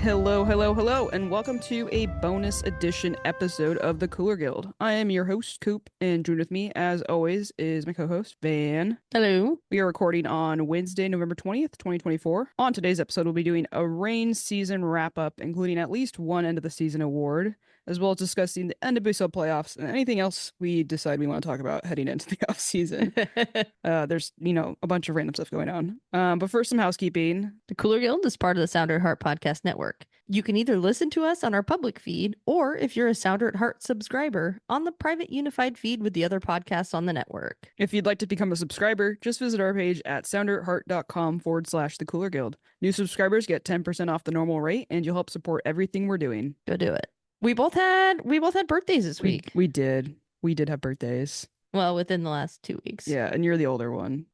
Hello, hello, hello, and welcome to a bonus edition episode of the Cooler Guild. I am your host, Coop, and joined with me, as always, is my co-host, Van. Hello. We are recording on Wednesday, November 20th, 2024. On today's episode, we'll be doing a rain season wrap-up, including at least one end-of-the-season award, as well as discussing the NWSL playoffs and anything else we decide we want to talk about heading into the off-season. There's, a bunch of random stuff going on. But first, some housekeeping. The Cooler Guild is part of the Sounder at Heart podcast network. You can either listen to us on our public feed, or if you're a Sounder at Heart subscriber, on the private unified feed with the other podcasts on the network. If you'd like to become a subscriber, just visit our page at soundereartheart.com/the Cooler Guild. New subscribers get 10% off the normal rate, and you'll help support everything we're doing. Go do it. We both had birthdays this week. We did have birthdays. Well, within the last 2 weeks. Yeah, and you're the older one.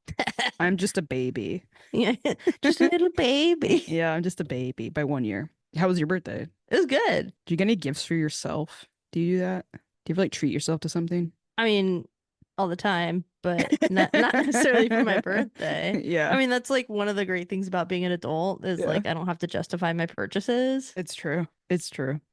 I'm just a baby. Yeah, just a little baby. Yeah, I'm just a baby by 1 year. How was your birthday? It was good. Do you get any gifts for yourself? Do you do that? Do you ever treat yourself to something? I mean, all the time, but not necessarily for my birthday. Yeah. I mean, that's like one of the great things about being an adult is like I don't have to justify my purchases. It's true.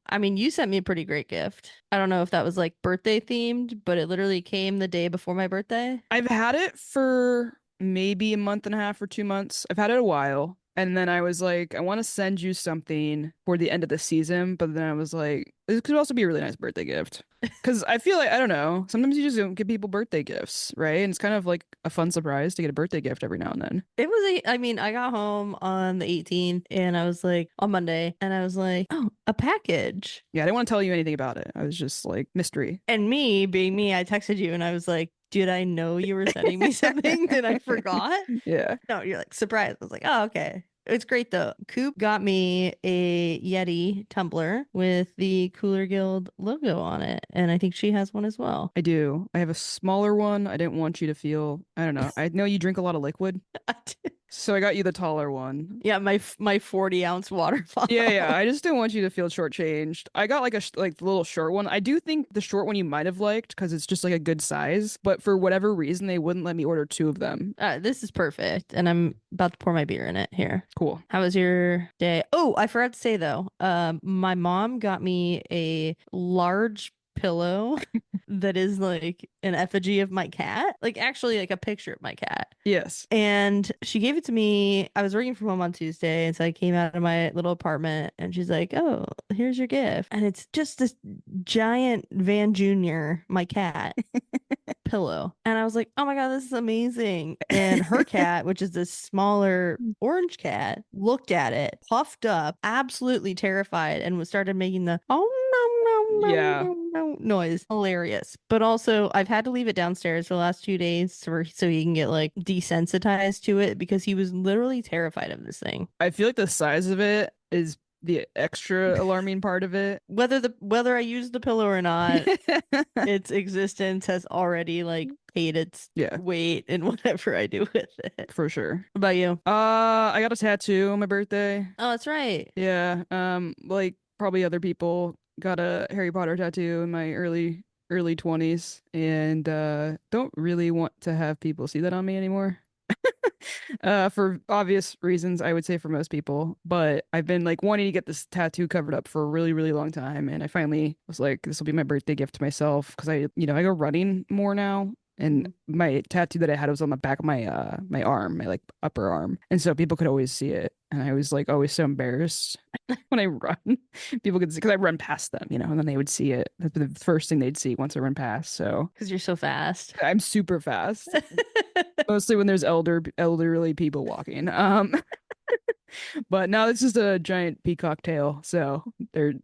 I mean, you sent me a pretty great gift. I don't know if that was like birthday themed, but it literally came the day before my birthday. I've had it for maybe a month and a half or 2 months. I've had it a while. And then I was like, I want to send you something for the end of the season. But then I was like, this could also be a really nice birthday gift. Because I feel like, I don't know, sometimes you just don't give people birthday gifts, right? And it's kind of like a fun surprise to get a birthday gift every now and then. I got home on the 18th and I was like, on Monday, and I was like, oh, a package. Yeah, I didn't want to tell you anything about it. I was just like, mystery. And me being me, I texted you and I was like, did I know you were sending me something that I forgot? Yeah. No, you're like, surprised. I was like, oh, okay. It's great though. Coop got me a Yeti tumbler with the Cooler Guild logo on it, and I think she has one as well. I do. I have a smaller one. I didn't want you to feel, I don't know. I know you drink a lot of liquid. I did. So I got you the taller one. Yeah, my 40-ounce water bottle. Yeah. I just didn't want you to feel shortchanged. I got like the little short one. I do think the short one you might have liked because it's just like a good size. But for whatever reason, they wouldn't let me order 2 of them. This is perfect, and I'm about to pour my beer in it here. Cool. How was your day? Oh, I forgot to say though. My mom got me a large pillow that is like an effigy of my cat, like actually like a picture of my cat. Yes. And she gave it to me. I was working from home on Tuesday, and so I came out of my little apartment and she's like, oh, here's your gift. And it's just this giant Van Jr., my cat, pillow. And I was like, oh my God, this is amazing. And her cat, which is this smaller orange cat, looked at it, puffed up, absolutely terrified, and started making the Yeah. noise. Hilarious. But also, I've had to leave it downstairs for the last 2 days so he can get like desensitized to it, because he was literally terrified of this thing. I feel like the size of it is the extra alarming part of it. Whether I use the pillow or not, its existence has already like paid its weight in whatever I do with it. For sure. What about you? I got a tattoo on my birthday. Oh, that's right. Yeah. Like probably other people, got a Harry Potter tattoo in my early 20s, and don't really want to have people see that on me anymore. For obvious reasons, I would say, for most people. But I've been like wanting to get this tattoo covered up for a really, really long time, and I finally was like, this will be my birthday gift to myself, because I go running more now. And my tattoo that I had was on the back of my my arm, my like upper arm. And so people could always see it. And I was like always so embarrassed when I run. People could see, because I run past them, and then they would see it. That's the first thing they'd see once I run past. So because you're so fast. I'm super fast. Mostly when there's elderly people walking. But now it's just a giant peacock tail, so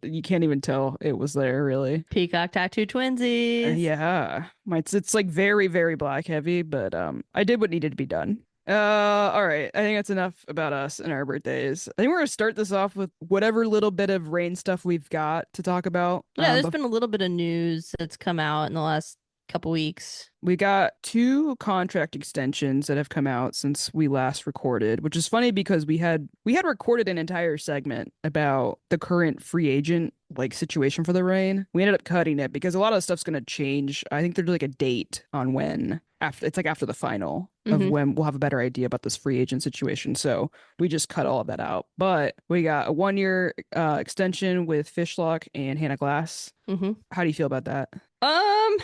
you can't even tell it was there, really. Peacock tattoo twinsies. Yeah, it's like very, very black heavy, but I did what needed to be done. All right, I think that's enough about us and our birthdays. I think we're gonna start this off with whatever little bit of rain stuff we've got to talk about. Yeah, there's been a little bit of news that's come out in the last couple weeks. We got 2 contract extensions that have come out since we last recorded, which is funny because we had recorded an entire segment about the current free agent like situation for the Reign. We ended up cutting it because a lot of the stuff's going to change. I think there's like a date on when after it's like after the final of Hmm. when we'll have a better idea about this free agent situation. So we just cut all of that out. But we got a 1 year extension with Fishlock and Hannah Glass. Hmm. How do you feel about that? Um,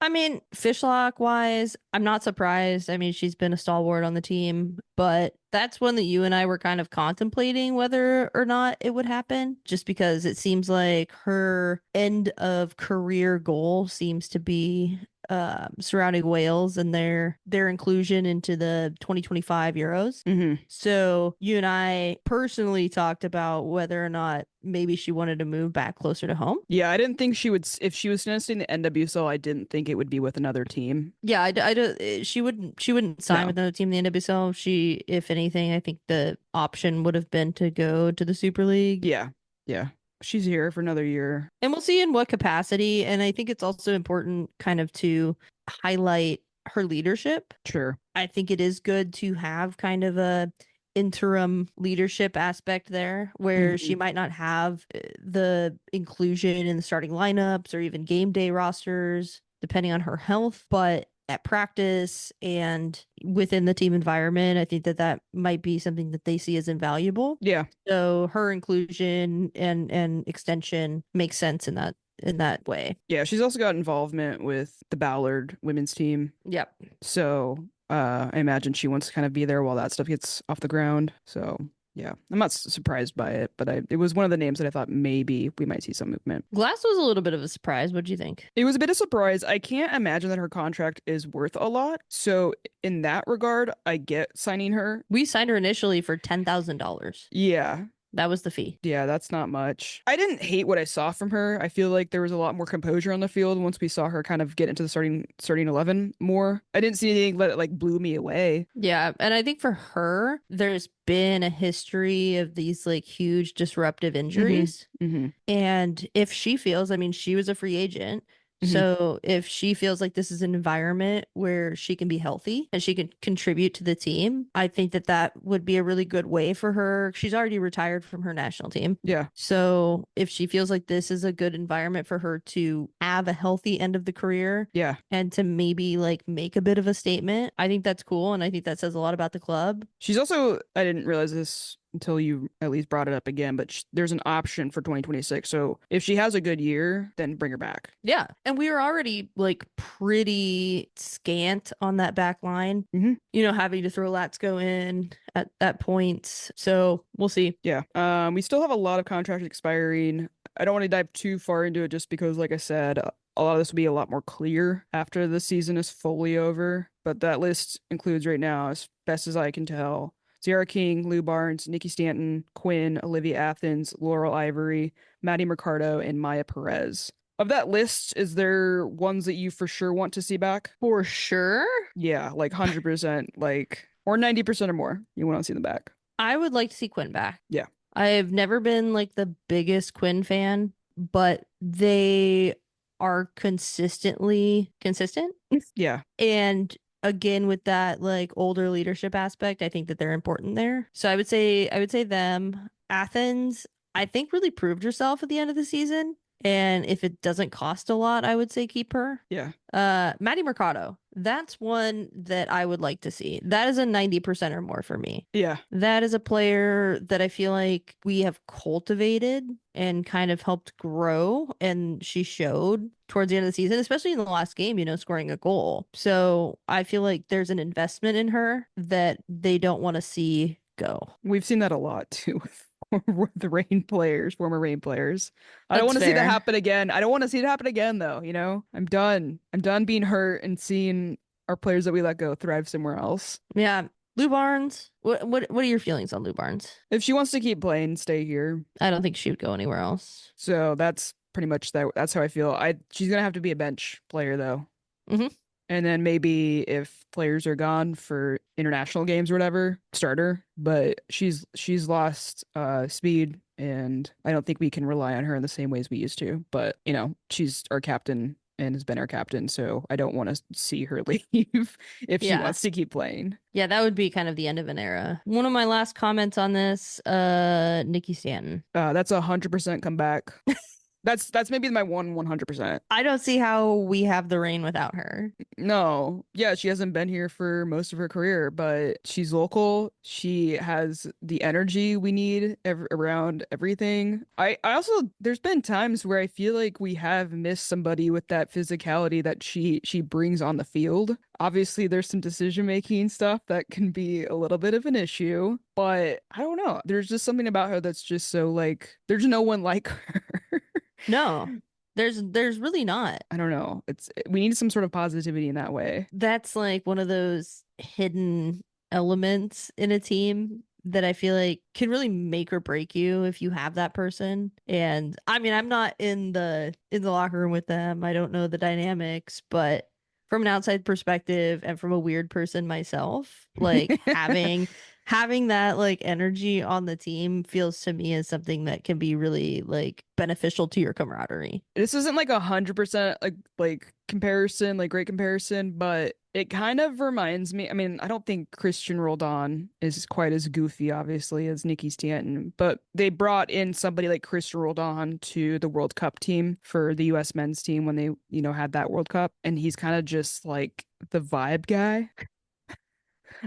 I mean, Fishlock wise, I'm not surprised. I mean, she's been a stalwart on the team, but that's one that you and I were kind of contemplating whether or not it would happen, just because it seems like her end of career goal seems to be surrounding Wales and their inclusion into the 2025 Euros. Hmm. So you and I personally talked about whether or not maybe she wanted to move back closer to home. Yeah, I didn't think she would. If she was going to stay in the NWSL, I didn't think it would be with another team. Yeah, she wouldn't sign No. with another team in the NWSL. She, if anything, I think the option would have been to go to the Super League. Yeah. Yeah. She's here for another year. And we'll see in what capacity. And I think it's also important kind of to highlight her leadership. Sure. I think it is good to have kind of a interim leadership aspect there where she Hmm. might not have the inclusion in the starting lineups or even game day rosters, depending on her health. But at practice and within the team environment, I think that that might be something that they see as invaluable. Yeah. So her inclusion and extension makes sense in that way. Yeah. She's also got involvement with the Ballard women's team. Yep. So I imagine she wants to kind of be there while that stuff gets off the ground. So yeah, I'm not surprised by it, but it was one of the names that I thought maybe we might see some movement. Glass was a little bit of a surprise. What do you think? It was a bit of surprise. I can't imagine that her contract is worth a lot. So in that regard, I get signing her. We signed her initially for $10,000. Yeah. That was the fee. Yeah, that's not much. I didn't hate what I saw from her. I feel like there was a lot more composure on the field once we saw her kind of get into the starting 11 more. I didn't see anything that like blew me away. Yeah, and I think for her, there's been a history of these like huge disruptive Hmm. injuries. Hmm. And if she feels, I mean, she was a free agent. Hmm. So if she feels like this is an environment where she can be healthy and she can contribute to the team, I think that that would be a really good way for her. She's already retired from her national team. Yeah. So if she feels like this is a good environment for her to have a healthy end of the career Yeah. and to maybe like make a bit of a statement, I think that's cool. And I think that says a lot about the club. She's also, I didn't realize this until you at least brought it up again, but there's an option for 2026. So if she has a good year, then bring her back. Yeah. And we were already like pretty scant on that back line, Hmm. having to throw Latsko in at points. So we'll see. Yeah. We still have a lot of contracts expiring. I don't want to dive too far into it just because, like I said, a lot of this will be a lot more clear after the season is fully over. But that list includes right now, as best as I can tell, Zara King, Lou Barnes, Nikki Stanton, Quinn, Olivia Athens, Laurel Ivory, Maddie Mercado, and Maya Perez. Of that list, is there ones that you for sure want to see back? For sure. Yeah, like 100%, like, or 90% or more. You want to see them back. I would like to see Quinn back. Yeah. I've never been like the biggest Quinn fan, but they are consistently consistent. Yeah. And again, with that like older leadership aspect, I think that they're important there. So I would say them. Athens, I think really proved herself at the end of the season. And if it doesn't cost a lot, I would say keep her. Yeah. Maddie Mercado, that's one that I would like to see. That is a 90% or more for me. Yeah. That is a player that I feel like we have cultivated and kind of helped grow. And she showed towards the end of the season, especially in the last game, scoring a goal. So I feel like there's an investment in her that they don't want to see go. We've seen that a lot too with the Rain players, former Rain players. I don't That's want to see that fair. happen again. I don't want to see it happen again though, I'm done. I'm done being hurt and seeing our players that we let go thrive somewhere else. Yeah. Lou Barnes, what are your feelings on Lou Barnes? If she wants to keep playing, stay here. I don't think she would go anywhere else. So that's pretty much that's how I feel. She's gonna have to be a bench player though. Hmm. And then maybe if players are gone for international games or whatever, starter. But she's lost speed, and I don't think we can rely on her in the same ways we used to. But she's our captain and has been our captain, so I don't want to see her leave if she Yeah. wants to keep playing. Yeah, that would be kind of the end of an era. One of my last comments on this, Nikki Stanton. That's 100% come back. That's maybe my 100%. I don't see how we have the reign without her. No, yeah, she hasn't been here for most of her career, but she's local. She has the energy we need around everything. I also, there's been times where I feel like we have missed somebody with that physicality that she brings on the field. Obviously, there's some decision making stuff that can be a little bit of an issue, but I don't know. There's just something about her that's just so like, there's no one like her. No, there's really not. I don't know. We need some sort of positivity in that way. That's like one of those hidden elements in a team that I feel like can really make or break you if you have that person. And I mean, I'm not in the locker room with them. I don't know the dynamics, but from an outside perspective and from a weird person myself, like having that like energy on the team feels to me as something that can be really like beneficial to your camaraderie. This isn't like 100% like comparison, like great comparison, but it kind of reminds me. I mean, I don't think Christian Roldan is quite as goofy, obviously, as Nikki Stanton, but they brought in somebody like Christian Roldan to the World Cup team for the U.S. men's team when they, had that World Cup, and he's kind of just like the vibe guy.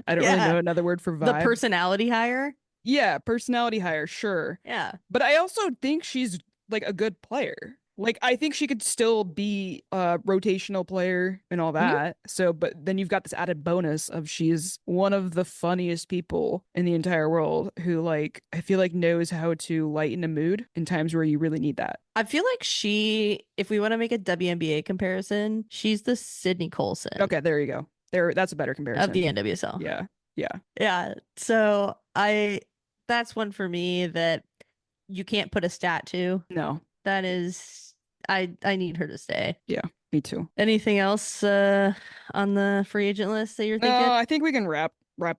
I don't really Yeah. know another word for The vibe. personality hire. Yeah, personality hire, sure. Yeah. But I also think she's like a good player. Like I think she could still be a rotational player and all Mhm. that. So, but then you've got this added bonus of she's one of the funniest people in the entire world who like I feel like knows how to lighten a mood in times where you really need that. I feel like if we want to make a WNBA comparison, she's the Sydney Colson Okay, there you go. That's a better of comparison. the NWSL. Yeah. Yeah. Yeah. So that's one for me that you can't put a stat to. No. That is, I need her to stay. Yeah, me too. Anything else on the free agent list that you're No, thinking? I think we can wrap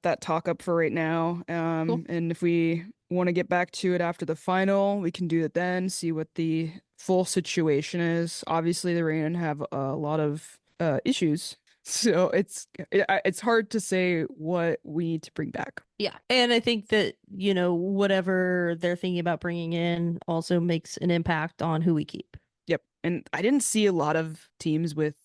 that talk up for right now. Cool. And if we want to get back to it after the final, we can do it then, see what the full situation is. Obviously, the Reign have a lot of issues, so it's hard to say what we need to bring back. Yeah. And I think that, whatever they're thinking about bringing in also makes an impact on who we keep. Yep. And I didn't see a lot of teams with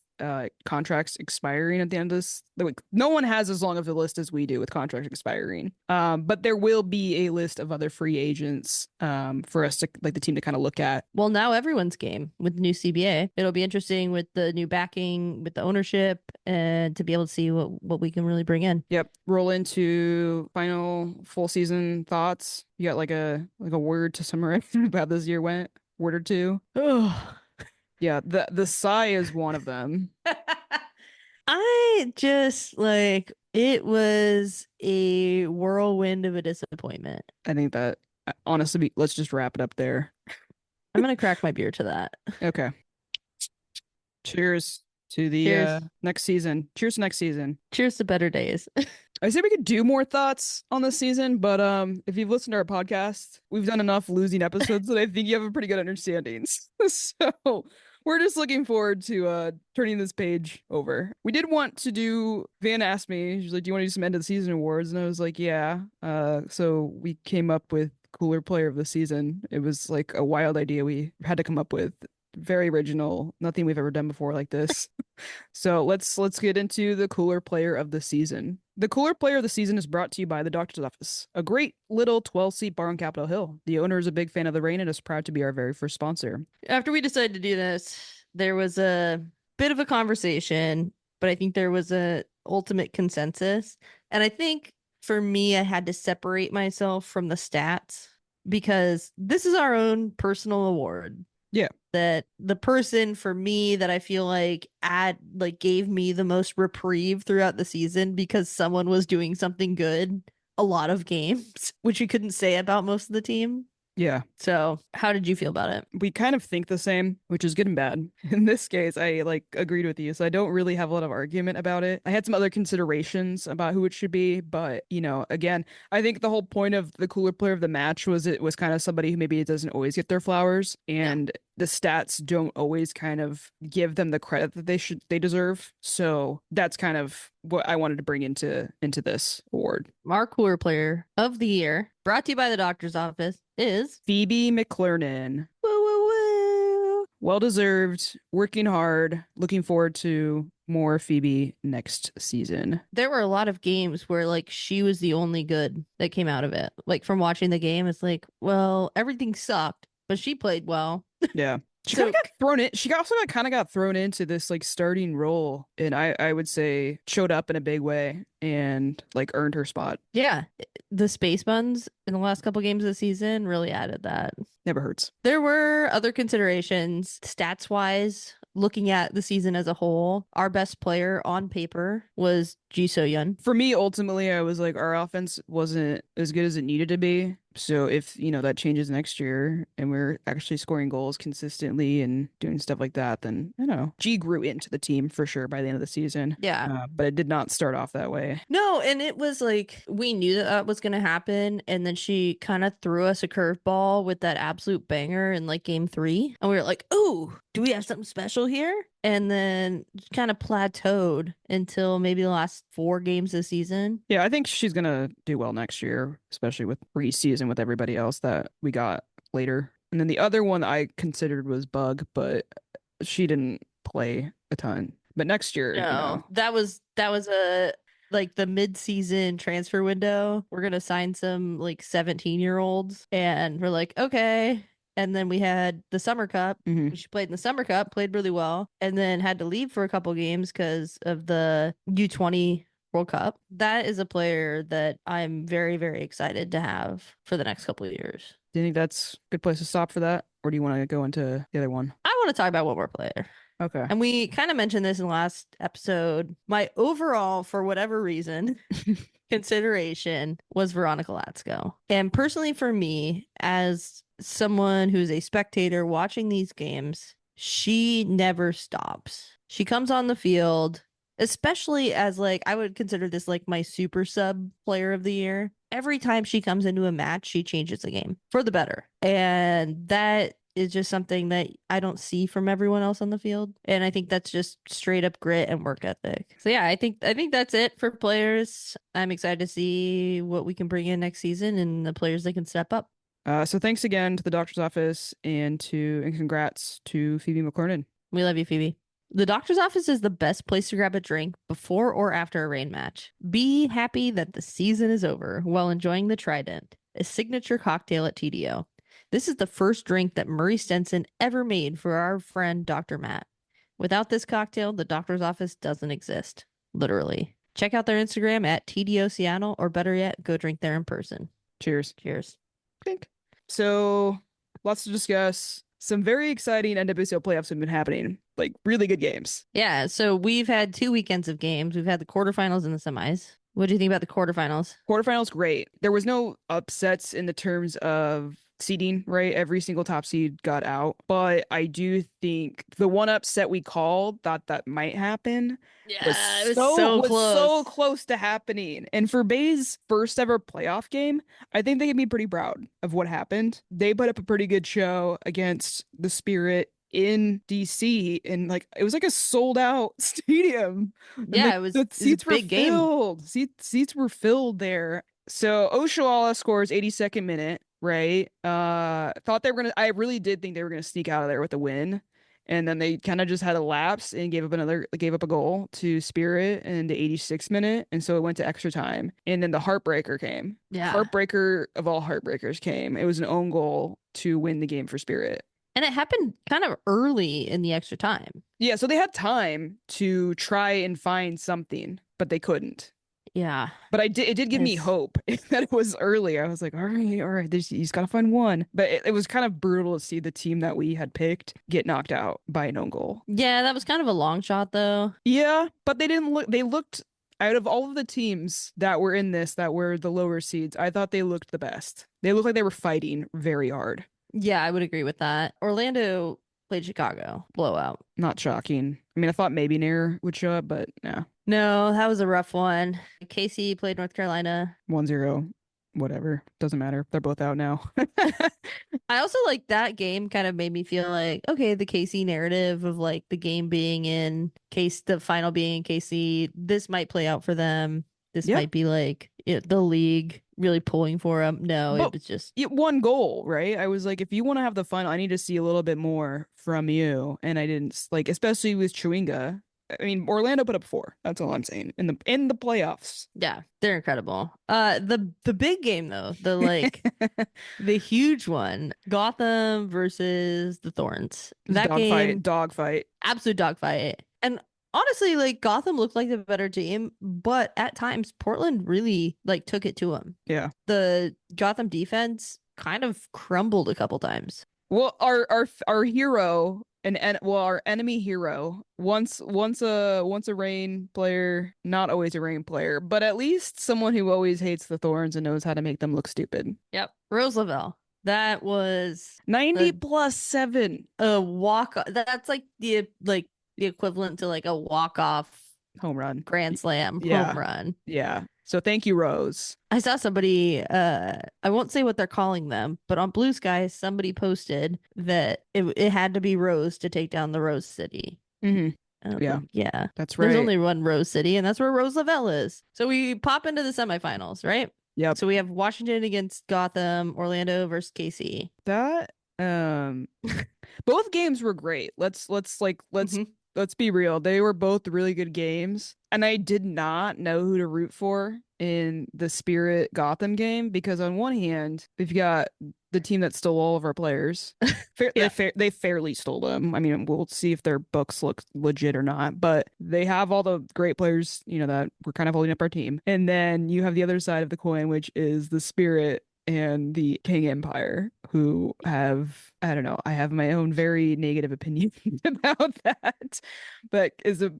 contracts expiring at the end of this. Like, no one has as long of a list as we do with contracts expiring. But there will be a list of other free agents for us to like the team to kind of look at. Well, now everyone's game with the new CBA. It'll be interesting with the new backing, with the ownership, and to be able to see what we can really bring in. Yep. Roll into final full season thoughts. You got like a word to summarize about this year went? Word or two? Oh. Yeah, the sigh is one of them. I just like it was a whirlwind of a disappointment. I think that honestly, let's just wrap it up there. I'm gonna crack my beer to that. Okay. Cheers to the Cheers. next season. Cheers to next season. Cheers to better days. I say we could do more thoughts on this season, but if you've listened to our podcast, we've done enough losing episodes that I think you have a pretty good understanding. So we're just looking forward to turning this page over. We did want to do Van asked me, she's like, do you want to do some end of the season awards? And I was like, yeah. So we came up with Cooler Player of the Season. It was like a wild idea we had to come up with. Very original, nothing we've ever done before like this. So let's get into the Cooler Player of the Season. The Cooler Player of the Season is brought to you by the Doctor's Office, a great little 12-seat bar on Capitol Hill. The owner is a big fan of the Reign and is proud to be our very first sponsor. After we decided to do this, there was a bit of a conversation, but I think there was a ultimate consensus. And I think for me, I had to separate myself from the stats because this is our own personal award. Yeah. That the person for me that I feel like gave me the most reprieve throughout the season because someone was doing something good a lot of games, which you couldn't say about most of the team. Yeah. So how did you feel about it? We kind of think the same, which is good and bad. In this case, I agreed with you, so I don't really have a lot of argument about it. I had some other considerations about who it should be, but again, I think the whole point of the Cooler Player of the match was it was kind of somebody who maybe doesn't always get their flowers, and the stats don't always kind of give them the credit that they deserve. So that's kind of what I wanted to bring into this award. Our Cooler Player of the Year, brought to you by the Doctor's Office, is Phoebe McClernon. woo woo Well deserved, working hard, looking forward to more Phoebe next season. There were a lot of games where like she was the only good that came out of it. Like from watching the game, it's like, well, everything sucked, but she played well. Yeah. She kind of So got thrown in. She also got kind of got thrown into this like starting role, and I would say showed up in a big way and like earned her spot. yeah, the space buns in the last couple games of the season really added that. Never hurts. There were other considerations stats wise. Looking at the season as a whole, our best player on paper was Ji So Yun. For me, ultimately, I was like, our offense wasn't as good as it needed to be. So if, that changes next year and we're actually scoring goals consistently and doing stuff like that, then, G grew into the team for sure by the end of the season. Yeah. But it did not start off that way. No, and it was like we knew that was going to happen. And then she kind of threw us a curveball with that absolute banger in like game 3. And we were like, oh, do we have something special here? And then kind of plateaued until maybe the last 4 games of the season. Yeah, I think she's going to do well next year, especially with preseason with everybody else that we got later. And then the other one I considered was Bug, but she didn't play a ton. But next year, No, that was a like the mid-season transfer window. We're gonna sign some like 17-year-olds, and we're like, okay. And then we had the Summer Cup. She played in the Summer Cup, played really well, and then had to leave for a couple games because of the U20 World Cup. That is a player that I'm very, very excited to have for the next couple of years. Do you think that's a good place to stop for that? Or do you want to go into the other one? I want to talk about one more player. Okay. And we kind of mentioned this in the last episode. My overall, for whatever reason, consideration was Veronica Latsko. And personally for me, as someone who's a spectator watching these games, she never stops. She comes on the field, especially as like, I would consider this like my super sub player of the year. Every time she comes into a match, she changes the game for the better. And that is just something that I don't see from everyone else on the field. And I think that's just straight up grit and work ethic. So yeah, I think that's it for players. I'm excited to see what we can bring in next season and the players that can step up. So thanks again to the doctor's office and congrats to Phoebe McCornan. We love you, Phoebe. The doctor's office is the best place to grab a drink before or after a rain match. Be happy that the season is over while enjoying the Trident, a signature cocktail at TDO. This is the first drink that Murray Stenson ever made for our friend Dr. Matt. Without this cocktail, the doctor's office doesn't exist. Literally. Check out their Instagram at TDO Seattle, or better yet, go drink there in person. Cheers. Cheers. Clink. So, lots to discuss. Some very exciting NWSL playoffs have been happening. Like, really good games. Yeah, so we've had 2 weekends of games. We've had the quarterfinals and the semis. What do you think about the quarterfinals? Quarterfinals, great. There was no upsets in the terms of seeding, right? Every single top seed got out. But I do think the one upset we called, thought that might happen, Yeah, it was so close. so close to happening. And for Bay's first ever playoff game, I think they can be pretty proud of what happened. They put up a pretty good show against the Spirit in DC, and like it was like a sold out stadium. Yeah, it was the seats were big filled. Seats were filled there. So Oshawa scores 82nd minute, right? Thought they were gonna. I really did think they were gonna sneak out of there with a win, and then they kind of just had a lapse and gave up a goal to Spirit in the 86th minute, and so it went to extra time. And then the heartbreaker came. Yeah, Heartbreaker of all heartbreakers came. It was an own goal to win the game for Spirit. and it happened kind of early in the extra time. Yeah, so they had time to try and find something, but they couldn't. Yeah. But it did give me hope that it was early. I was like, all right, he's got to find one. But it was kind of brutal to see the team that we had picked get knocked out by an own goal. Yeah, that was kind of a long shot, though. Yeah, but they didn't look, they looked, out of all of the teams that were in this, that were the lower seeds, I thought they looked the best. They looked like they were fighting very hard. Yeah, I would agree with that. Orlando played Chicago. Blowout. Not shocking. I mean, I thought maybe Nair would show up, but no. No, that was a rough one. KC played North Carolina. 1-0. Whatever. Doesn't matter. They're both out now. I also like that game kind of made me feel like, okay, the KC narrative of like the game being in case, the final being in KC, this might play out for them. this Yep. might be like the league really pulling for him. No, it But was just one goal, right? I was like, if you want to have the final, I need to see a little bit more from you. And I didn't like, especially with Chewinga. I mean, Orlando put up 4. That's all I'm saying in the playoffs. yeah, they're incredible. The big game though, the like the huge one, Gotham versus the Thorns. It's That game, dogfight. absolute dogfight. And honestly, like Gotham looked like the better team, but at times Portland really like took it to them. Yeah. The Gotham defense kind of crumbled a couple times. Well, our hero and well, our enemy hero once a Rain player, not always a Rain player, but at least someone who always hates the Thorns and knows how to make them look stupid. Yep. Rose Lavelle. That was 90 the plus 7 a walk. That's like the equivalent to like a walk off home run. grand slam home Yeah. run. Yeah. So thank you, Rose. I saw somebody, I won't say what they're calling them, but on Bluesky, somebody posted that it had to be Rose to take down the Rose City. Hmm. Yeah. Like, yeah. That's right. There's only one Rose City, and that's where Rose Lavelle is. So we pop into the semifinals, right? Yep. So we have Washington against Gotham, Orlando versus KC. That both games were great. Mhm. Let's be real. They were both really good games. And I did not know who to root for in the Spirit Gotham game because on one hand, we've got the team that stole all of our players. Yeah. They fairly stole them. I mean, we'll see if their books look legit or not, but they have all the great players, that were kind of holding up our team. And then you have the other side of the coin, which is the Spirit and the King Empire, who I don't know, I have my own very negative opinion about that, but is a,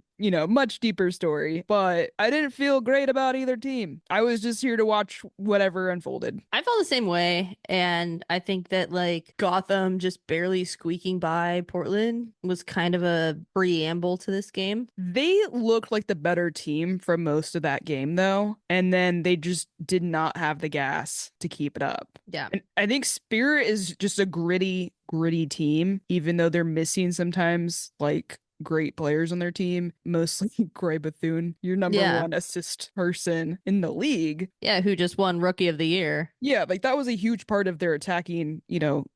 much deeper story. But I didn't feel great about either team. I was just here to watch whatever unfolded. I felt the same way. And I think that like Gotham just barely squeaking by Portland was kind of a preamble to this game. They looked like the better team for most of that game, though. And then they just did not have the gas to keep it up. Yeah. And I think Spirit is just a gritty team, even though they're missing sometimes like great players on their team, mostly Gray Bethune, your number one assist person in the league. Yeah, who just won Rookie of the Year. Yeah, like that was a huge part of their attacking,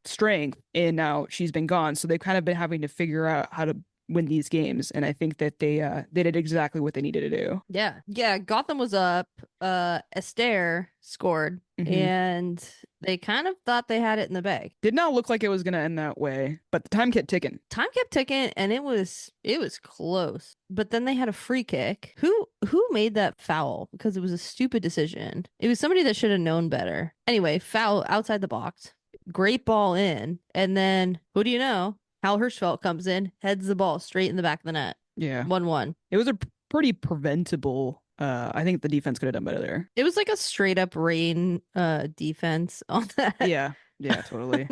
strength. And now she's been gone. So they've kind of been having to figure out how to win these games. And I think that they did exactly what they needed to do. Yeah. Yeah. Gotham was up. Esther scored. And they kind of thought they had it in the bag. Did not look like it was gonna end that way, but the time kept ticking. Time kept ticking and it was close. But then they had a free kick. Who made that foul? Because it was a stupid decision. It was somebody that should have known better. Anyway, foul outside the box. Great ball in. And then who do you know? Hal Hirschfeld comes in, heads the ball straight in the back of the net. Yeah. 1-1. It was a pretty preventable. I think the defense could have done better there. It was like a straight up rain defense on that. Yeah, totally.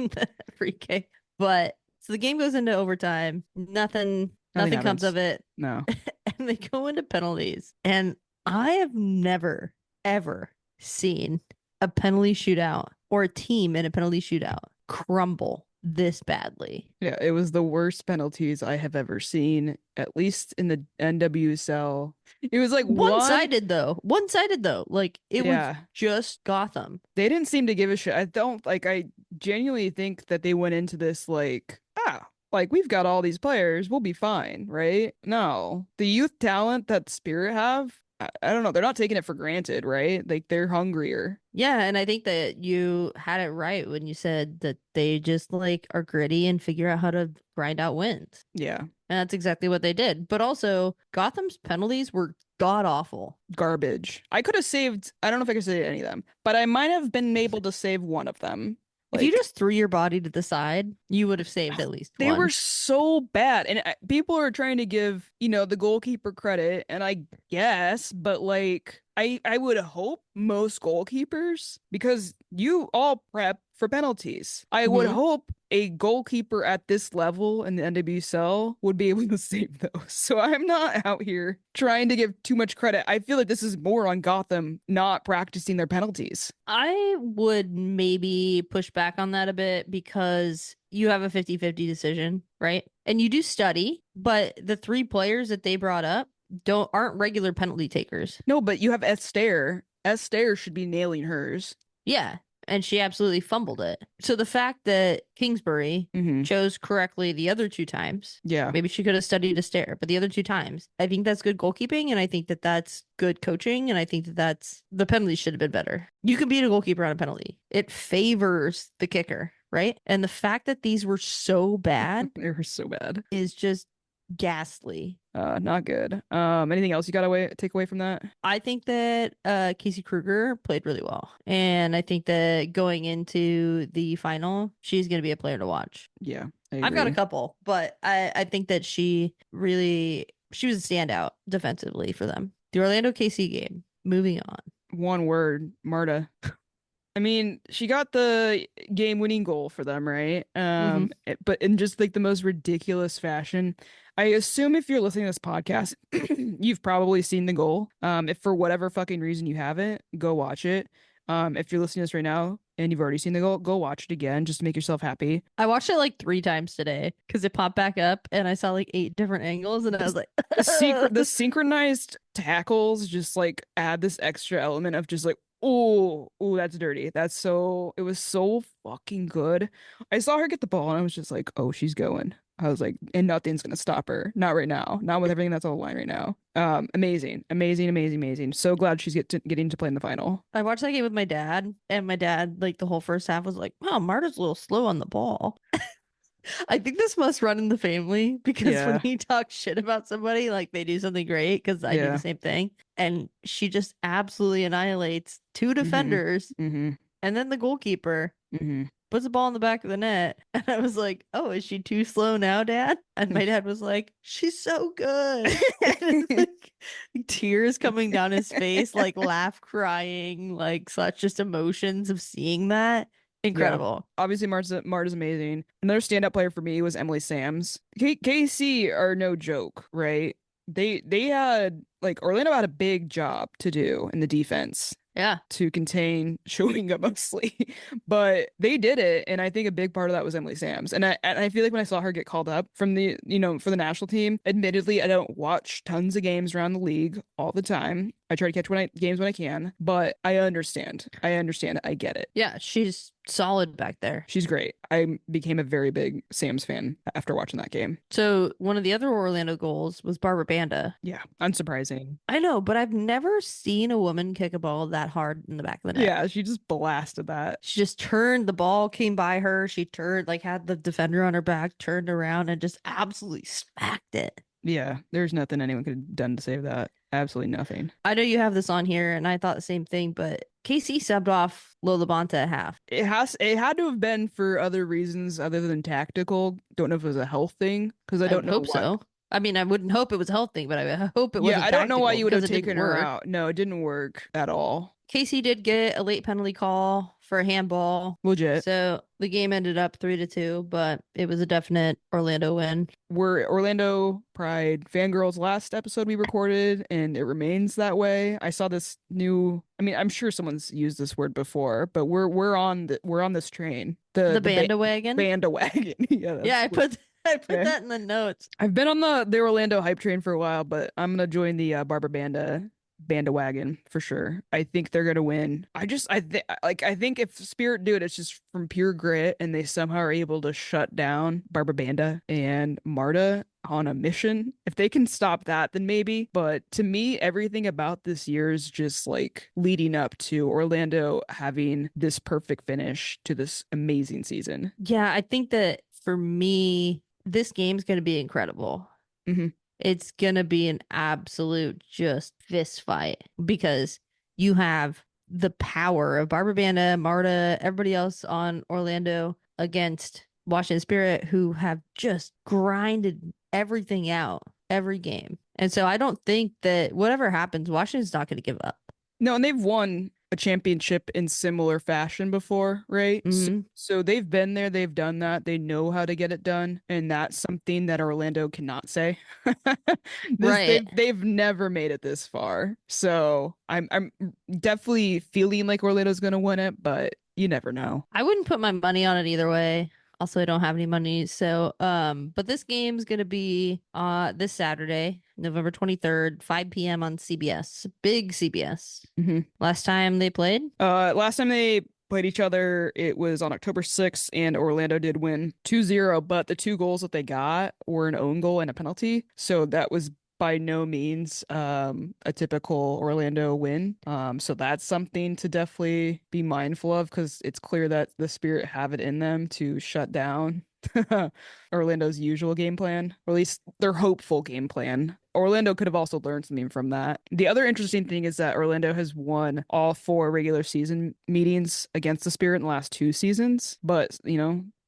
Free kick. But so the game goes into overtime. Nothing comes of it. No. And they go into penalties. And I have never, ever seen a penalty shootout or a team in a penalty shootout crumble this badly. Yeah, it was the worst penalties I have ever seen, at least in the NWSL. It was like one-sided though. Like it was Yeah. just Gotham. They didn't seem to give a shit. I genuinely think that they went into this like we've got all these players, we'll be fine, right? No. The youth talent that Spirit have, I don't know, they're not taking it for granted, right? Like they're hungrier. Yeah, and I think that you had it right when you said that they just like are gritty and figure out how to grind out wins. Yeah. And that's exactly what they did. But also, Gotham's penalties were god awful. Garbage. I could have saved, I don't know if I could save any of them, but I might have been able to save one of them. If you just threw your body to the side, you would have saved at least They one. were so bad. And people are trying to give, the goalkeeper credit, and I guess, but like I would hope most goalkeepers, because you all prep for penalties. I would hope a goalkeeper at this level in the NWSL would be able to save those. So I'm not out here trying to give too much credit. I feel like this is more on Gotham not practicing their penalties. I would maybe push back on that a bit because you have a 50-50 decision, right? And you do study, but the 3 players that they brought up aren't regular penalty takers. No, but you have Esther. Esther should be nailing hers. Yeah, and she absolutely fumbled it. So the fact that Kingsbury Mm-hmm. chose correctly the other two times, Yeah. maybe she could have studied Astaire, but the other two times, I think that's good goalkeeping, and I think that that's good coaching, and I think that that's the penalties should have been better. You can beat a goalkeeper on a penalty. It favors the kicker, right? And the fact that these were so bad They were so bad. is just ghastly. Not good. Anything else you got to take away from that? I think that Casey Kruger played really well. And I think that going into the final, she's going to be a player to watch. Yeah, I I've got a agree. couple, but I think that she was a standout defensively for them. The Orlando KC game. Moving on. One word, Marta. I mean, she got the game-winning goal for them, right? Mm-hmm. But in just like the most ridiculous fashion. I assume if you're listening to this podcast, you've probably seen the goal. If for whatever fucking reason you haven't, go watch it. If you're listening to this right now and you've already seen the goal, go watch it again just to make yourself happy. I watched it like 3 times today because it popped back up and I saw like 8 different angles and I was like, The synchronized tackles just like add this extra element of just like, oh, that's dirty. It was so fucking good. I saw her get the ball and I was just like, oh, she's going. I was like, and nothing's gonna stop her. Not right now. Not with everything that's on the line right now. Amazing, amazing, amazing, amazing. So glad she's getting to play in the final. I watched that game with my dad, and my dad, like the whole first half, was like, "Wow, Marta's a little slow on the ball." I think this must run in the family because when Yeah, he talks shit about somebody, like they do something great, because I do the yeah. same thing, and she just absolutely annihilates two Mm-hmm. defenders, Mm-hmm. and then the goalkeeper Mm-hmm. puts the ball in the back of the net, and I was like, "Oh, is she too slow now, Dad?" And my dad was like, "She's so good." And it's like tears coming down his face, like laugh, crying, like such just emotions of seeing that. Yeah. Incredible. Obviously, Marta's amazing. Another standout player for me was Emily Sams. KC are no joke, right? They had like Orlando had a big job to do in the defense Yeah. to contain showing up mostly, but they did it, and I think a big part of that was Emily Sams. And I feel like when I saw her get called up from the for the national team, admittedly I don't watch tons of games around the league all the time. I try to catch games when I can, but I understand. I understand. I get it. Yeah, she's solid back there. She's great. I became a very big Sam's fan after watching that game. So one of the other Orlando goals was Barbara Banda. Yeah, unsurprising. I know, but I've never seen a woman kick a ball that hard in the back of the net. Yeah, she just blasted that. She just turned, the ball came by her. She turned, like had the defender on her back, turned around and just absolutely smacked it. Yeah, there's nothing anyone could have done to save that. Absolutely nothing. I know you have this on here, and I thought the same thing, but KC subbed off Lola Bonta at half. It had to have been for other reasons other than tactical. Don't know if it was a health thing because I don't would know hope why. so. I mean, I wouldn't hope it was a health thing, but I hope it Yeah, wasn't I don't know why tactical you would have because it didn't taken her work. out. No, it didn't work at all. Casey did get a late penalty call for a handball. Legit. So the game ended up 3-2, but it was a definite Orlando win. We're Orlando Pride fangirls last episode we recorded, and it remains that way. I saw this new. I mean, I'm sure someone's used this word before, but we're on this train. The Bandawagon. Bandawagon. Yeah, I put that in the notes. I've been on the Orlando hype train for a while, but I'm gonna join the Barbara Bandawagon for sure. I think they're gonna win. I think if Spirit do it, it's just from pure grit, and they somehow are able to shut down Barbara Banda and Marta on a mission. If they can stop that, then maybe. But to me, everything about this year is just like leading up to Orlando having this perfect finish to this amazing season. Yeah, I think that for me, this game's going to be incredible. Mm-hmm. It's going to be an absolute just fist fight because you have the power of Barbara Banda, Marta, everybody else on Orlando against Washington Spirit, who have just grinded everything out every game. And so I don't think that whatever happens, Washington's not going to give up. No, and they've won a championship in similar fashion before, right? Mm-hmm. So they've been there, they've done that, they know how to get it done, and that's something that Orlando cannot say. Right. They've never made it this far. So I'm definitely feeling like Orlando's gonna win it, but you never know. I wouldn't put my money on it either way. Also, I don't have any money. So, but this game's gonna be this Saturday, November 23rd, 5 p.m. on CBS. Big CBS. Hmm. Last time they played? Last time they played each other, it was on October 6th, and Orlando did win 2-0, but the two goals that they got were an own goal and a penalty. So that was by no means a typical Orlando win. So that's something to definitely be mindful of because it's clear that the Spirit have it in them to shut down Orlando's usual game plan, or at least their hopeful game plan. Orlando could have also learned something from that. The other interesting thing is that Orlando has won all 4 regular season meetings against the Spirit in the last 2 seasons, but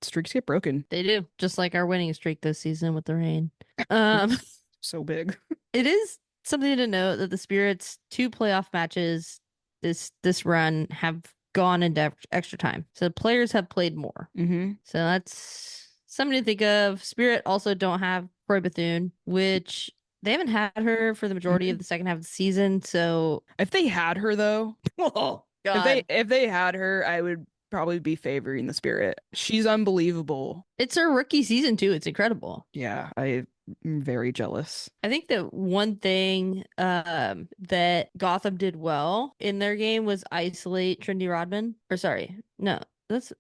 streaks get broken. They do, just like our winning streak this season with the Rain. Um, So big. it is something to note that the Spirit's 2 playoff matches this run have gone into extra time, so players have played more. Mm-hmm. So that's something to think of. Spirit also don't have Croy Bethune, which they haven't had her for the majority of the second half of the season. So If they had her though, oh if god, they had her, I would probably be favoring the Spirit. She's unbelievable. it's her rookie season too. It's incredible. Yeah, I'm very jealous. I think that one thing that Gotham did well in their game was isolate Trinity Rodman. Or sorry, no, that's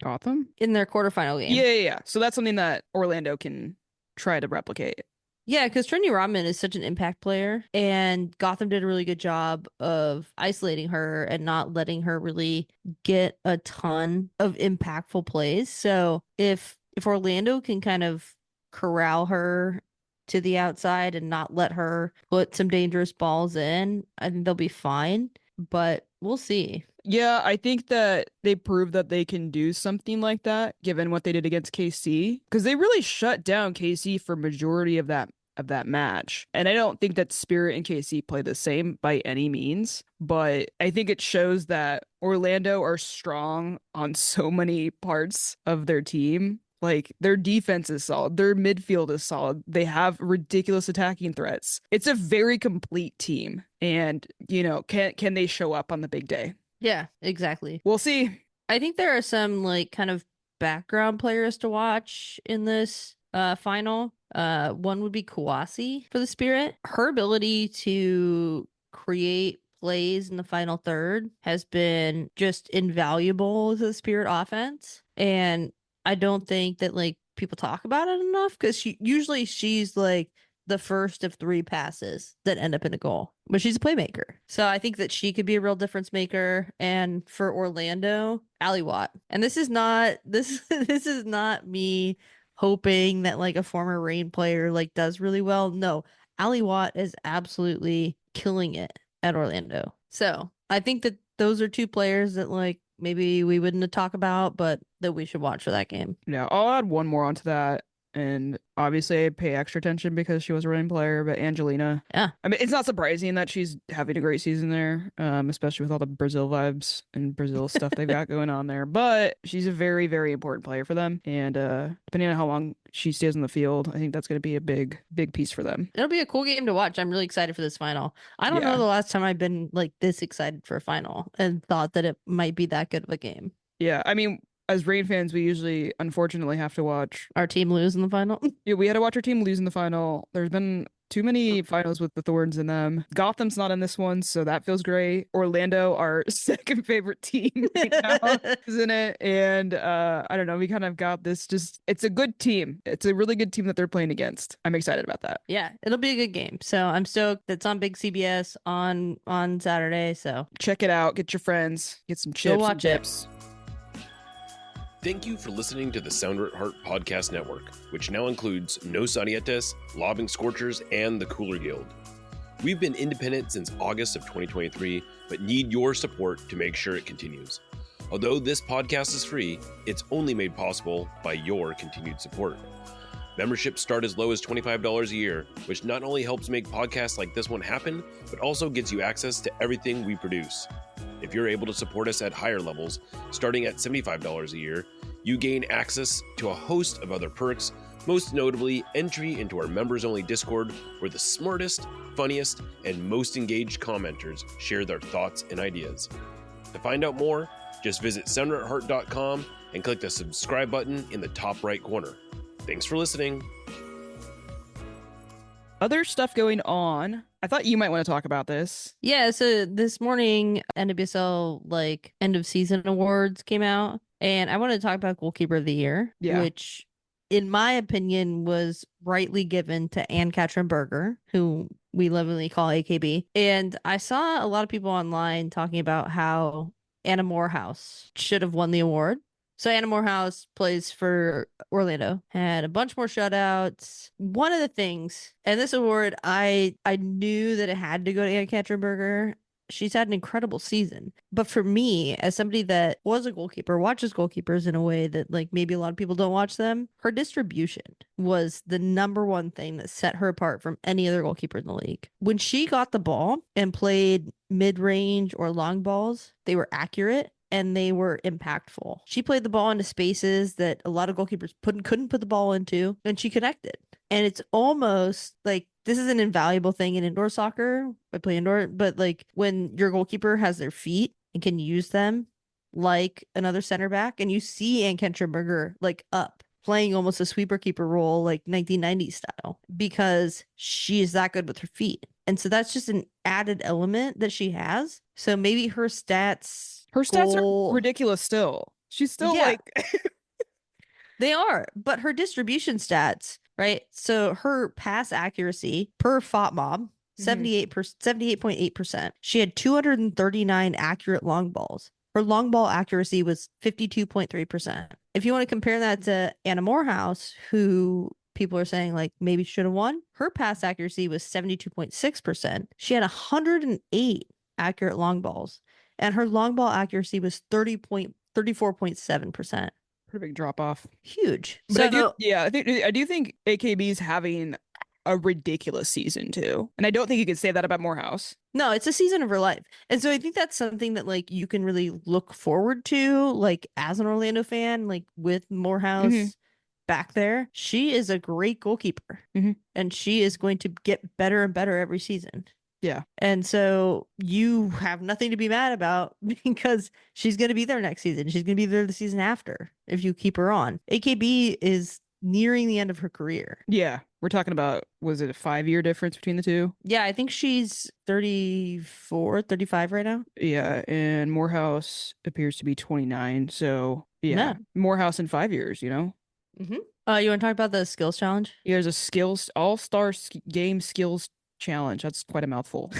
Gotham? in their quarterfinal game. Yeah. So that's something that Orlando can try to replicate. Yeah, because Trinity Rodman is such an impact player, and Gotham did a really good job of isolating her and not letting her really get a ton of impactful plays. So if Orlando can kind of corral her to the outside and not let her put some dangerous balls in, I think they'll be fine. But we'll see. Yeah, I think that they proved that they can do something like that, given what they did against KC, because they really shut down KC for majority of that match. And I don't think that Spirit and KC play the same by any means, but I think it shows that Orlando are strong on so many parts of their team. Like their defense is solid, their midfield is solid. They have ridiculous attacking threats. It's a very complete team. And, can they show up on the big day? Yeah, exactly. We'll see. I think there are some like kind of background players to watch in this final. One would be Kawasi for the Spirit. Her ability to create plays in the final third has been just invaluable to the Spirit offense. And I don't think that like people talk about it enough because she's like the first of 3 passes that end up in a goal, but she's a playmaker. So I think that she could be a real difference maker. And for Orlando, Ali Watt. And this is not this is not me hoping that like a former Rain player like does really well. No, Ali Watt is absolutely killing it at Orlando. So I think that those are 2 players that like maybe we wouldn't talk about, but that we should watch for that game. Yeah, I'll add one more onto that. And obviously I pay extra attention because she was a running player, but Angelina. Yeah. I mean, it's not surprising that she's having a great season there, especially with all the Brazil vibes and Brazil stuff they've got going on there. But she's a very, very important player for them. And depending on how long she stays on the field, I think that's going to be a big, big piece for them. It'll be a cool game to watch. I'm really excited for this final. I don't know the last time I've been like this excited for a final and thought that it might be that good of a game. Yeah, I mean, as Rain fans, we usually, unfortunately, have to watch our team lose in the final. Yeah, we had to watch our team lose in the final. There's been too many finals with the thorns in them. Gotham's not in this one, so that feels great. Orlando, our second favorite team right now, is in it. And I don't know, we kind of got this it's a good team. It's a really good team that they're playing against. I'm excited about that. Yeah, it'll be a good game. So I'm stoked. It's on big CBS on Saturday. So check it out. Get your friends. Get some chips. Go watch and dips. Thank you for listening to the Sounder at Heart Podcast Network, which now includes Nos Arietes, Lobbing Scorchers, and the Cooler Guild. We've been independent since August of 2023, but need your support to make sure it continues. Although this podcast is free, it's only made possible by your continued support. Memberships start as low as $25 a year, which not only helps make podcasts like this one happen, but also gets you access to everything we produce. If you're able to support us at higher levels, starting at $75 a year, you gain access to a host of other perks, most notably entry into our members-only Discord, where the smartest, funniest, and most engaged commenters share their thoughts and ideas. To find out more, Just visit soundretheart.com and click the subscribe button in the top right corner. Thanks for listening. Other stuff going on. I thought you might want to talk about this. Yeah, so this morning, NWSL end of season awards came out, and I wanted to talk about Goalkeeper of the Year, which, in my opinion, was rightly given to Ann Katrinberger, who we lovingly call AKB. And I saw a lot of people online talking about how Anna Morehouse should have won the award. So Anna Morehouse plays for Orlando, had a bunch more shutouts. One of the things, and this award, I knew that it had to go to Ann Katrinberger. She's had an incredible season. But for me, as somebody that was a goalkeeper, watches goalkeepers in a way that maybe a lot of people don't watch them, her distribution was the number one thing that set her apart from any other goalkeeper in the league. When she got the ball and played mid-range or long balls, they were accurate and they were impactful. She played the ball into spaces that a lot of goalkeepers couldn't put the ball into, and she connected. And it's almost like this is an invaluable thing in indoor soccer. I play indoor, but when your goalkeeper has their feet and can use them like another center back, and you see Ann Katrinberger up playing almost a sweeper keeper role like 1990s style because she is that good with her feet. And so that's just an added element that she has. So maybe her stats are ridiculous still. She's still they are, but her distribution stats, right? So her pass accuracy per FOTMOB, 78.8%. She had 239 accurate long balls. Her long ball accuracy was 52.3%. If you want to compare that to Anna Morehouse, who people are saying maybe should have won, her pass accuracy was 72.6%. She had 108 accurate long balls, and her long ball accuracy was 34.7%. Pretty big drop off. Huge. But I do think AKB's having a ridiculous season too. And I don't think you could say that about Morehouse. No, it's a season of her life. And so I think that's something that you can really look forward to as an Orlando fan, with Morehouse back there. She is a great goalkeeper. And she is going to get better and better every season. Yeah. And so you have nothing to be mad about because she's going to be there next season. She's going to be there the season after if you keep her on. AKB is nearing the end of her career. Yeah. We're talking about, was it a 5-year difference between the two? Yeah, I think she's 34, 35 right now. Yeah. And Morehouse appears to be 29. So yeah. Morehouse in 5 years, you know? You want to talk about the skills challenge? Yeah, there's a skills all-star game skills challenge. That's quite a mouthful.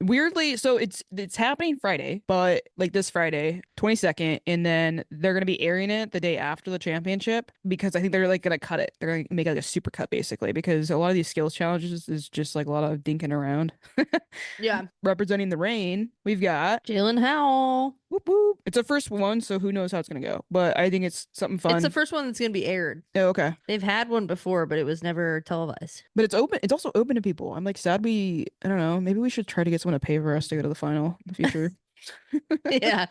Weirdly, so it's happening Friday, but this Friday, 22nd, and then they're going to be airing it the day after the championship because I think they're going to cut it. They're going to make a super cut basically because a lot of these skills challenges is just a lot of dinking around. Yeah. Representing the Reign, we've got Jalen Howell. Whoop whoop. It's a first one, so who knows how it's going to go. But I think it's something fun. It's the first one that's going to be aired. Oh, okay. They've had one before, but it was never televised. But it's open. It's also open to people. I'm sad I don't know, maybe we should try to get someone to pay for us to go to the final in the future. Yeah.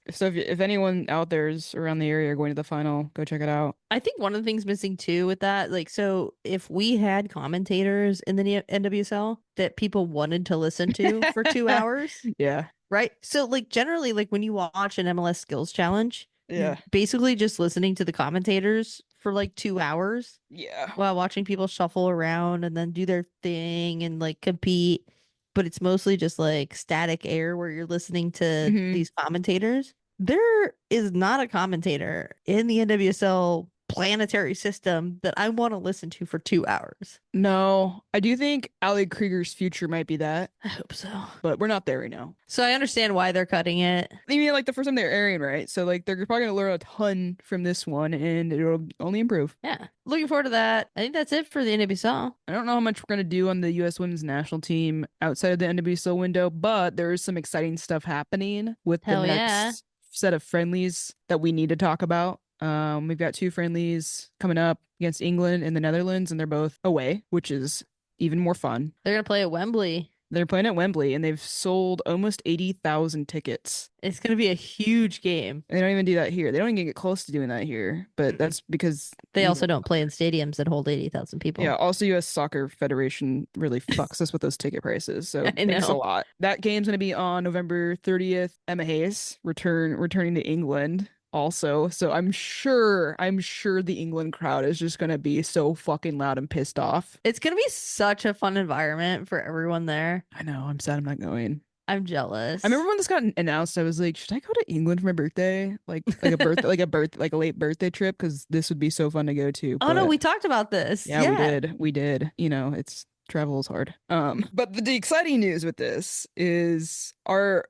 So if anyone out there is around the area going to the final, go check it out. I think one of the things missing too with that, so if we had commentators in the NWSL that people wanted to listen to for 2 hours. Yeah. Right. So generally, when you watch an MLS skills challenge, yeah, basically just listening to the commentators for 2 hours. Yeah. While watching people shuffle around and then do their thing and compete. But it's mostly just static air where you're listening to these commentators. There is not a commentator in the NWSL planetary system that I want to listen to for 2 hours. No, I do think Ali Krieger's future might be that. I hope so. But we're not there right now. So I understand why they're cutting it. I mean, the first time they're airing, right? So they're probably going to learn a ton from this one and it'll only improve. Yeah. Looking forward to that. I think that's it for the NWSL. I don't know how much we're going to do on the U.S. women's national team outside of the NWSL window, but there is some exciting stuff happening with the next set of friendlies that we need to talk about. We've got 2 friendlies coming up against England and the Netherlands, and they're both away, which is even more fun. They're going to play at Wembley. They're playing at Wembley, and they've sold almost 80,000 tickets. It's going to be a huge game. They don't even do that here. They don't even get close to doing that here, but that's because They also don't play in stadiums that hold 80,000 people. Yeah, also U.S. Soccer Federation really fucks us with those ticket prices. So I thanks a know. lot. That game's gonna be on November 30th. Emma Hayes returning to England also. So I'm sure the England crowd is just gonna be so fucking loud and pissed off. It's going to be such a fun environment for everyone there. I know, I'm sad I'm not going. I'm jealous. I remember when this got announced, I was like, should I go to England for my birthday? Like like a late birthday trip, because this would be so fun to go to. Oh no, But we talked about this. yeah, we did. You know, it's travel is hard. But the exciting news with this is our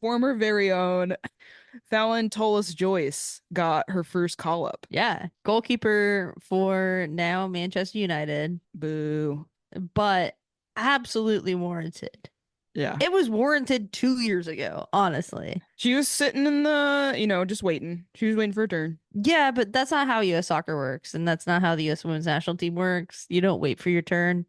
former very own Fallon Tolis Joyce got her first call up. Yeah. Goalkeeper for now Manchester United. Boo. But absolutely warranted. Yeah. It was warranted 2 years ago, honestly. She was sitting in just waiting. She was waiting for her turn. Yeah, but that's not how U.S. soccer works, and that's not how the U.S. women's national team works. You don't wait for your turn.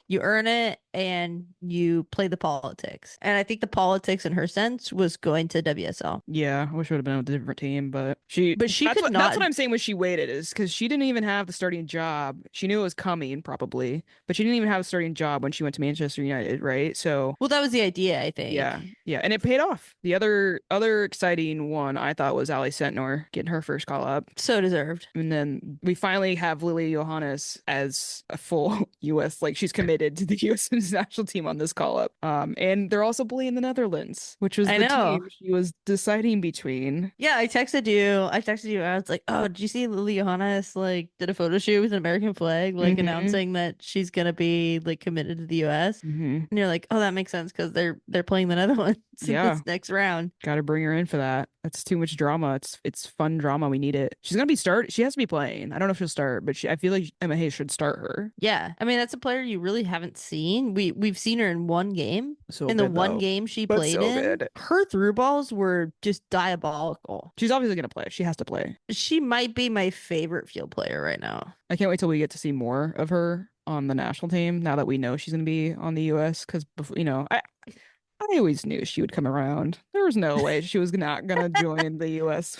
You earn it and you play the politics. And I think the politics in her sense was going to WSL. Yeah, I wish it would have been with a different team, but That's what I'm saying when she waited, is because she didn't even have the starting job. She knew it was coming probably, but she didn't even have a starting job when she went to Manchester United, right? So well, that was the idea, I think. yeah, and it paid off. The other exciting one I thought was Ali Sentnor getting her first call up. So deserved. And then we finally have Lily Johannes as a full U.S. like she's committed to the U.S. national team on this call up. And they're also playing the Netherlands, which was the team she was deciding between. Yeah, I texted you. I was like, "Oh, did you see Lily Johannes like did a photo shoot with an American flag, like announcing that she's gonna be like committed to the U.S." And you're like, "Oh, that makes sense because they're playing the Netherlands in this next round." Got to bring her in for that. That's too much drama. It's fun drama. We need it. She's gonna be She has to be playing. I don't know if she'll start, but I feel like Emma Hayes should start her. Yeah, I mean that's a player you really haven't seen. We've seen her in one game. So in the one game she played in, her through balls were just diabolical. She's obviously gonna play. She has to play. She might be my favorite field player right now. I can't wait till we get to see more of her on the national team. Now that we know she's gonna be on the U.S. because I always knew she would come around. There was no way she was not gonna join the U.S.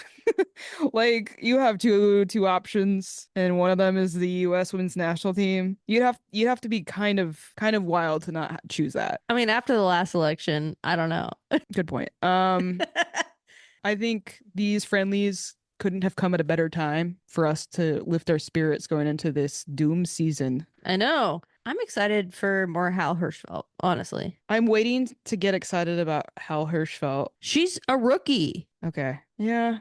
Like you have two options, and one of them is the U.S. women's national team. You'd have to be kind of wild to not choose that. I mean, after the last election, I don't know. Good point. I think these friendlies couldn't have come at a better time for us to lift our spirits going into this doom season. I know. I'm excited for more Hal Hirschfeld, honestly. I'm waiting to get excited about Hal Hirschfeld. She's a rookie. Okay. Yeah.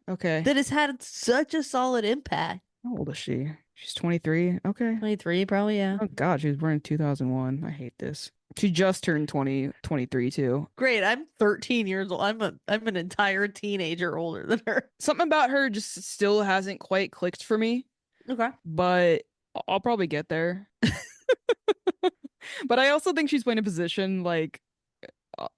Okay. That has had such a solid impact. How old is she? She's 23. Okay. 23, probably, yeah. Oh God, she was born in 2001. I hate this. She just turned 23 too. Great. I'm 13 years old. I'm an entire teenager older than her. Something about her just still hasn't quite clicked for me. Okay. But I'll probably get there. But I also think she's playing a position like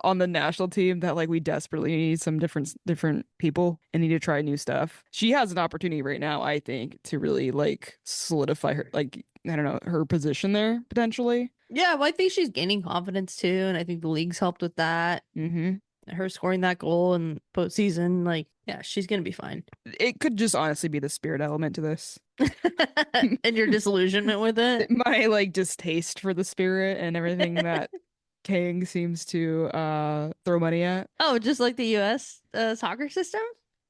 on the national team that like we desperately need some different people and need to try new stuff. She has an opportunity right now, I think, to really like solidify her, like, I don't know, her position there potentially. Yeah, well, I think she's gaining confidence too, and I think the league's helped with that. Her scoring that goal in postseason, like, yeah, she's gonna be fine. It could just honestly be the spirit element to this. And your disillusionment with it. My like distaste for the spirit and everything that Kang seems to throw money at. Oh, just like the US soccer system?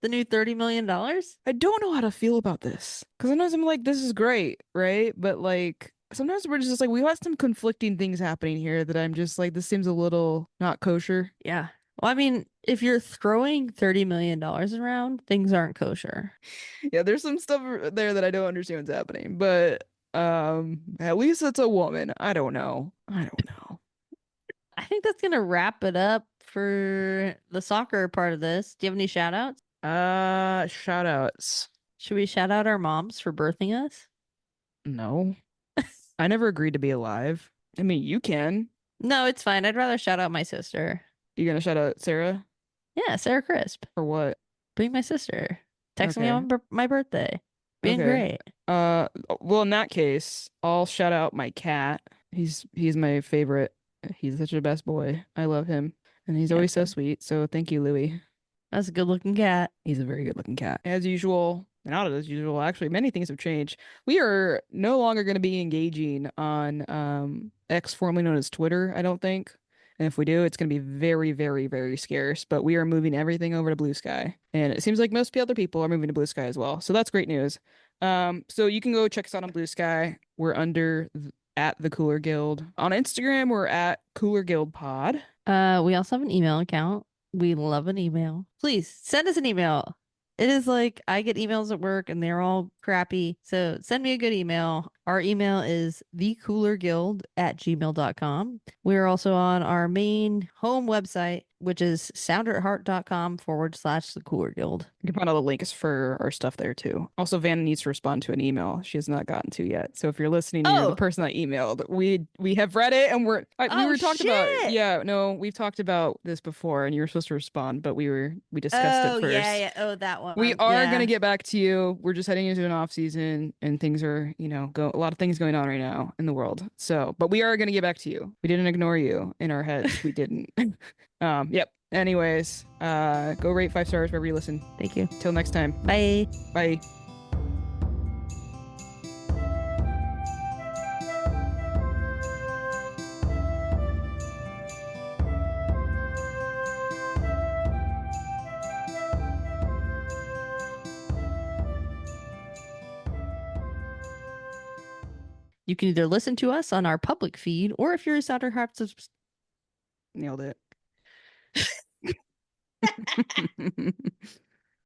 The new $30 million? I don't know how to feel about this. Because sometimes I'm like, this is great, right? But like, sometimes we're just like, we have some conflicting things happening here that I'm just like, this seems a little not kosher. Yeah. Well, I mean, if you're throwing $30 million around, things aren't kosher. Yeah, there's some stuff there that I don't understand what's happening. But at least it's a woman. I don't know. I think that's gonna wrap it up for the soccer part of this. Do you have any shout outs? Shout outs. Should we shout out our moms for birthing us? No. I never agreed to be alive. I mean, you can. No, it's fine. I'd rather shout out my sister. You gonna shout out Sarah? Yeah, Sarah Crisp. For what? Being my sister. Texting me Okay. on my birthday. Being Okay. great. Well, in that case, I'll shout out my cat. He's my favorite. He's such a best boy. I love him, and he's always so sweet. So thank you, Louis. That's a good looking cat. He's a very good looking cat. As usual, not as usual, actually, many things have changed. We are no longer going to be engaging on X, formerly known as Twitter, I don't think. And if we do, it's going to be very, very, very scarce. But we are moving everything over to Bluesky. And it seems like most other people are moving to Bluesky as well. So that's great news. So you can go check us out on Bluesky. We're under at the Cooler Guild. On Instagram, we're at Cooler Guild Pod. We also have an email account. We love an email. Please send us an email. It is like I get emails at work and they're all crappy. So send me a good email. Our email is thecoolerguild@gmail.com. We're also on our main home website, which is sounderetheart.com/the Cooler Guild. You can find all the links for our stuff there too. Also, Vanna needs to respond to an email she has not gotten to yet. So if you're listening, you're the person that emailed. We have read it and we were talked about. Yeah, no, we've talked about this before, and you were supposed to respond, but we discussed it first. Yeah. Oh, that one. We are gonna get back to you. We're just heading into an off season, and things are a lot of things going on right now in the world. So, but we are gonna get back to you. We didn't ignore you in our heads. We didn't. Yep. Anyways, go rate 5 stars wherever you listen. Thank you. Till next time. Bye. Bye. You can either listen to us on our public feed, or if you're a Sounder Heart Nailed it.